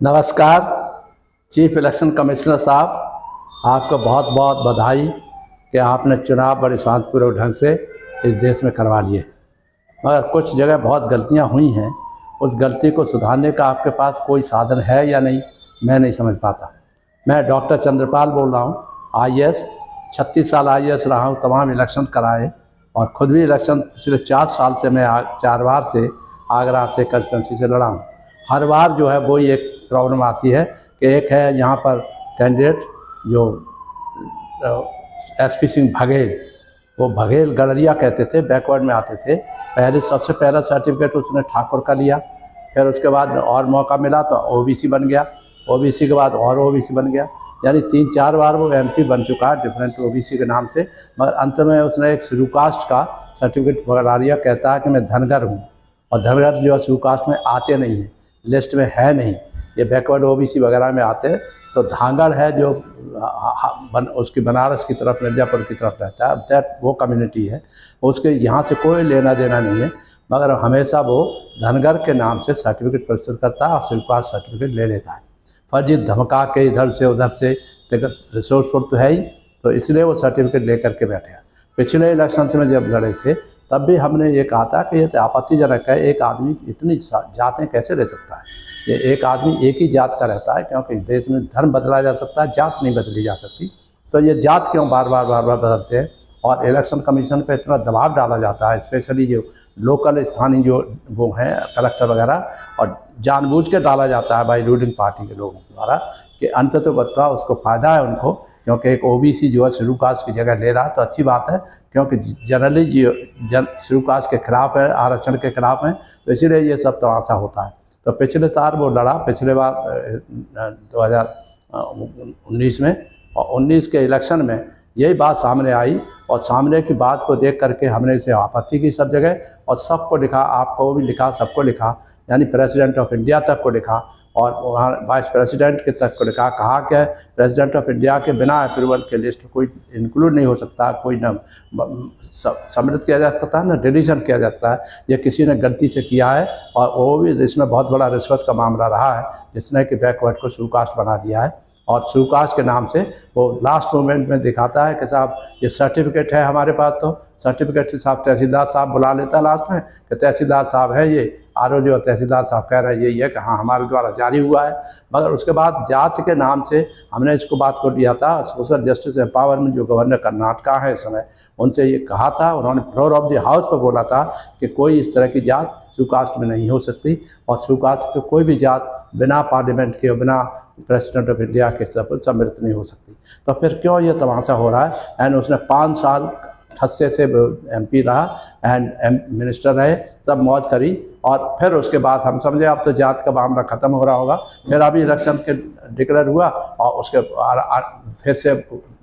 नमस्कार। Chief election commissioner साहब, आपको बहुत बहुत बधाई कि आपने चुनाव बड़े शांतिपूर्वक ढंग से इस देश में करवा लिए। मगर कुछ जगह बहुत गलतियां हुई हैं, उस गलती को सुधारने का आपके पास कोई साधन है या नहीं, मैं नहीं समझ पाता। मैं डॉक्टर चंद्रपाल बोल रहा हूँ, आईएएस, 36 साल आईएएस रहा हूँ, तमाम इलेक्शन कराए और ख़ुद भी इलेक्शन पिछले 4 साल से मैं 4 बार से आगरा से कंस्टिट्यूंसी से लड़ा हूँ। हर बार जो है वही एक प्रॉब्लम आती है कि एक है यहाँ पर कैंडिडेट जो एसपी सिंह बघेल, वो बघेल गड़रिया कहते थे, बैकवर्ड में आते थे। सबसे पहला सर्टिफिकेट उसने ठाकुर का लिया, फिर उसके बाद और मौका मिला तो ओबीसी बन गया, ओबीसी के बाद और ओबीसी बन गया, यानी 3-4 बार वो एमपी बन चुका है डिफरेंट ओबीसी के नाम से। मगर अंत में उसने एक शेड्यूल कास्ट का सर्टिफिकेट पकड़ा लिया, कहता है कि मैं धनगर हूँ, और धनगर जो है शेड्यूल कास्ट में आते नहीं हैं, लिस्ट में है नहीं, ये बैकवर्ड ओबीसी वगैरह में आते हैं। तो धांगड़ है जो उसकी बनारस की तरफ, मिर्ज़ापुर की तरफ रहता है, दैट वो कम्युनिटी है, उसके यहाँ से कोई लेना देना नहीं है, मगर हमेशा वो धनगर के नाम से सर्टिफिकेट प्रस्तुत करता है और शेड्यूल कास्ट सर्टिफिकेट ले लेता है, फर्जी धमका के इधर से उधर से। रिसोर्सफुल तो है ही, तो इसलिए वो सर्टिफिकेट लेकर के बैठे हैं। पिछले इलेक्शन से में जब लड़े थे तब भी हमने ये कहा था कि ये आपत्तिजनक है, एक आदमी इतनी जातें कैसे ले सकता है। ये एक आदमी एक ही जात का रहता है, क्योंकि देश में धर्म बदला जा सकता है, जात नहीं बदली जा सकती। तो ये जात क्यों बार बार बदलते हैं, और इलेक्शन कमीशन पे इतना दबाव डाला जाता है, स्पेशली जो लोकल स्थानीय जो वो हैं कलेक्टर वगैरह, और जानबूझ के डाला जाता है बाई रूलिंग पार्टी के लोगों द्वारा, कि अंततः उसको फ़ायदा है उनको, क्योंकि एक ओबीसी जो है शेड्यूल कास्ट की जगह ले रहा है तो अच्छी बात है, क्योंकि जनरली जो शेड्यूल कास्ट के खिलाफ है, आरक्षण के खिलाफ है, तो इसीलिए ये सब तमाशा होता है। तो पिछले साल वो लड़ा, पिछले बार 2019 में, और 19 के इलेक्शन में यही बात सामने आई, और सामने की बात को देख करके हमने इसे आपत्ति की सब जगह, और सबको लिखा, आपको भी लिखा, सबको लिखा, यानी प्रेसिडेंट ऑफ इंडिया तक को लिखा, और वहाँ वाइस प्रेसिडेंट के तक को लिखा। कहा क्या, प्रेसिडेंट ऑफ इंडिया के बिना अप्रूवल के लिस्ट कोई इंक्लूड नहीं हो सकता, कोई न सम्मिलित किया जा सकता है, न डिलीशन किया जाता है। ये किसी ने गलती से किया है, और वो भी इसमें बहुत बड़ा रिश्वत का मामला रहा है, जिसने कि बैकवर्ड को शेड्यूल कास्ट बना दिया है, और शेड्यूल कास्ट के नाम से वो लास्ट मोमेंट में दिखाता है कि साहब ये सर्टिफिकेट है हमारे पास, तो सर्टिफिकेट से साहब तहसीलदार साहब बुला लेता है लास्ट में कि तहसीलदार साहब है ये, आर जो तहसीलदार साहब कह रहे हैं यही है कि हाँ हमारे द्वारा जारी हुआ है। मगर उसके बाद जात के नाम से हमने इसको बात को लिया था, सोशल जस्टिस एम्पावरमेंट जो गवर्नर कर्नाटका है इस समय, उनसे ये कहा था, उन्होंने फ्लोर ऑफ द हाउस पर बोला था कि कोई इस तरह की जात शेड्यूल कास्ट में नहीं हो सकती, और शेड्यूल कास्ट की कोई भी जात बिना पार्लियामेंट के, बिना प्रेसिडेंट ऑफ इंडिया के सम्मिलित नहीं हो सकती। तो फिर क्यों ये तमाशा हो रहा है। एंड उसने 5 साल ठस्से से एमपी रहा एंड मिनिस्टर रहे, सब मौज करी, और फिर उसके बाद हम समझे अब तो जात का मामला ख़त्म हो रहा होगा। फिर अभी इलेक्शन के डिक्लेयर हुआ, और उसके फिर से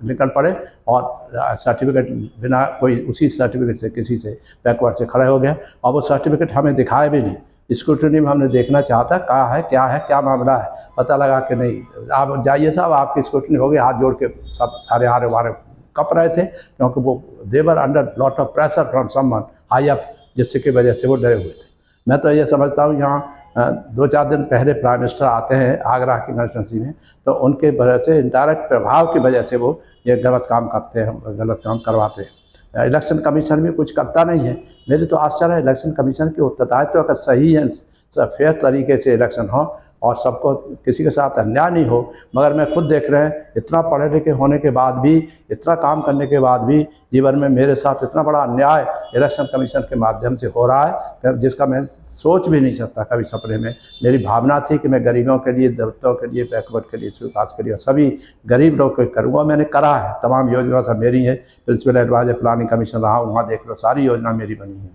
निकल पड़े, और सर्टिफिकेट बिना कोई उसी सर्टिफिकेट से किसी से बैकवर्ड से खड़े हो गए, और वो सर्टिफिकेट हमें दिखाए भी नहीं। स्क्रूटनी में हमने देखना चाहता कहाँ है, क्या मामला है, पता लगा कि नहीं। आप जाइए साहब, आपकी स्क्रूटनी हो गई, हाथ जोड़ के सब सारे आरे वारे कप रहे थे, क्योंकि वो they were under lot of pressure from someone high up, जिसकी वजह से वो डरे हुए थे। मैं तो ये समझता हूँ यहाँ 2-4 दिन पहले प्राइम मिनिस्टर आते हैं आगरा की कंस्टिट्यूंसी में, तो उनके वजह से इनडायरेक्ट प्रभाव की वजह से वो ये गलत काम करते हैं, गलत काम करवाते हैं। इलेक्शन कमीशन भी कुछ करता नहीं है। मेरे तो आश्चर्य है, इलेक्शन कमीशन की उत्तरदायित्व तो अगर सही है, फेयर तरीके से इलेक्शन हो और सबको किसी के साथ अन्याय नहीं हो, मगर मैं खुद देख रहे हैं इतना पढ़े लिखे होने के बाद भी, इतना काम करने के बाद भी जीवन में मेरे साथ इतना बड़ा अन्याय इलेक्शन कमीशन के माध्यम से हो रहा है, जिसका मैं सोच भी नहीं सकता कभी सपने में। मेरी भावना थी कि मैं गरीबों के लिए, दलितों के लिए, बैकवर्ड के लिए, विकास के लिए, सभी गरीब लोग को करूँगा। मैंने करा है, तमाम योजना सब मेरी है, प्रिंसिपल एडवाइजर प्लानिंग कमीशन रहा, वहाँ देख लो सारी योजना मेरी बनी है,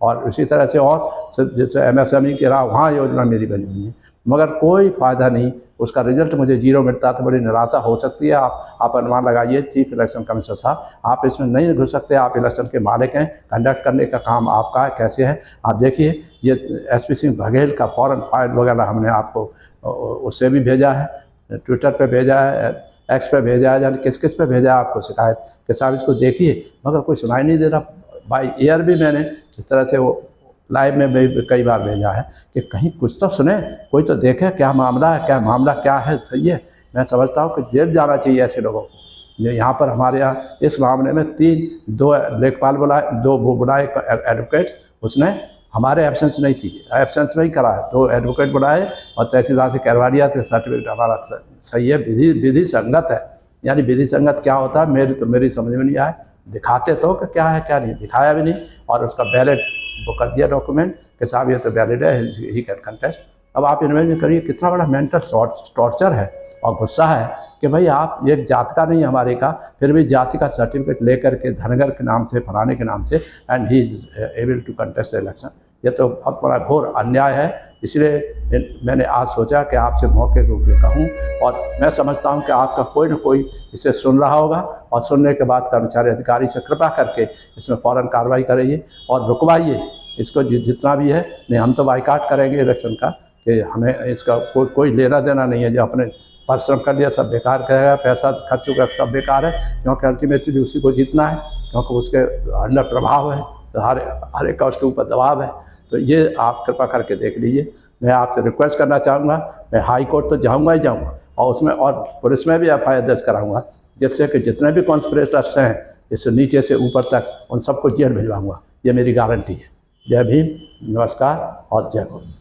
और इसी तरह से और जैसे एमएसएमई के रहा, वहाँ योजना मेरी बनी हुई है, मगर कोई फ़ायदा नहीं। उसका रिजल्ट मुझे 0 मिलता तो बड़ी निराशा हो सकती है। आप अनुमान लगाइए चीफ इलेक्शन कमिश्नर साहब, आप इसमें नहीं घुस सकते, आप इलेक्शन के मालिक हैं, कंडक्ट करने का काम आपका है। कैसे है आप देखिए, ये एसपी सिंह बघेल का फ़ौरन फाइल वगैरह हमने आपको उससे भी भेजा है, ट्विटर पे भेजा है, एक्स पे भेजा है, यानी किस किस पे भेजा है आपको शिकायत कि साहब इसको देखिए, मगर कोई सुनाई नहीं दे रहा। बाई एयर भी मैंने इस तरह से वो लाइव में भी कई बार भेजा है कि कहीं कुछ तो सुने, कोई तो देखे क्या मामला है, क्या मामला क्या है। सही है, मैं समझता हूँ कि जेल जाना चाहिए ऐसे लोगों को। ये यहाँ पर हमारे यहाँ इस मामले में 2 लेखपाल बुलाए, 2 वो बुलाए एडवोकेट, उसने हमारे एब्सेंस नहीं थी, एब्सेंस में ही करा है। 2 एडवोकेट बुलाए और तहसीलदार से करवा दिया था, सर्टिफिकेट हमारा सही है, विधि संगत है। यानी विधि संगत क्या होता है, मेरी समझ में नहीं आया। दिखाते तो कि क्या है क्या नहीं, दिखाया भी नहीं, और उसका वैलिड वो कर दिया डॉक्यूमेंट कि साहब ये तो वैलिड है, ही कैन कंटेस्ट। अब आप इमेजिन करिए कितना बड़ा मेंटल टॉर्चर है और गुस्सा है कि भाई आप एक जात का नहीं हमारे का, फिर भी जाति का सर्टिफिकेट लेकर के धनगर के नाम से, फलाने के नाम से, and he is able to contest election. ये तो बहुत बड़ा घोर अन्याय है। इसलिए मैंने आज सोचा कि आपसे मौके के रूप में कहूँ, और मैं समझता हूँ कि आपका कोई न कोई इसे सुन रहा होगा, और सुनने के बाद कर्मचारी अधिकारी से कृपा करके इसमें फ़ौरन कार्रवाई करिए और रुकवाइए इसको, जितना भी है। नहीं हम तो बाइकाट करेंगे इलेक्शन का, कि हमें इसका कोई लेना देना नहीं है। जो अपने परिश्रम कर लिया सब बेकार करेगा, पैसा खर्च होगा सब बेकार है, क्योंकि अल्टीमेटली उसी को जीतना है, क्योंकि उसके अंडर प्रभाव है, तो हर एक का उसके ऊपर दबाव है। तो ये आप कृपा करके देख लीजिए। मैं आपसे रिक्वेस्ट करना चाहूँगा, मैं हाई कोर्ट तो जाऊँगा ही जाऊँगा, और उसमें और पुलिस में भी FIR दर्ज कराऊँगा, जिससे कि जितने भी कॉन्स्पिरेटर्स हैं इससे नीचे से ऊपर तक, उन सबको जेल भिजवाऊँगा। ये मेरी गारंटी है। जय भीम, नमस्कार और जय गुरु।